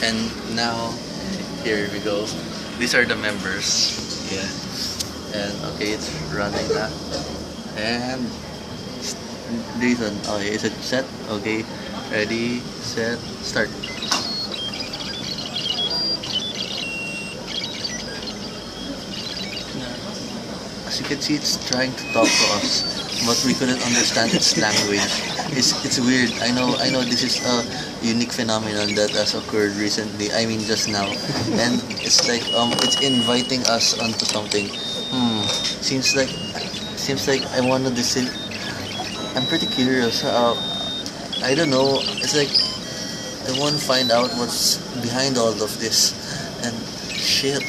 And now, here we go. These are the members. Yeah. And okay, it's running now. And Jason, okay, is it set? Okay, ready, set, start. As you can see, it's trying to talk to us, but we couldn't understand its language. It's weird. I know this is a unique phenomenon that has occurred recently. I mean, just now, and it's like it's inviting us onto something. Seems like I wanna listen. I'm pretty curious. I don't know. It's like I want to find out what's behind all of this, and shit.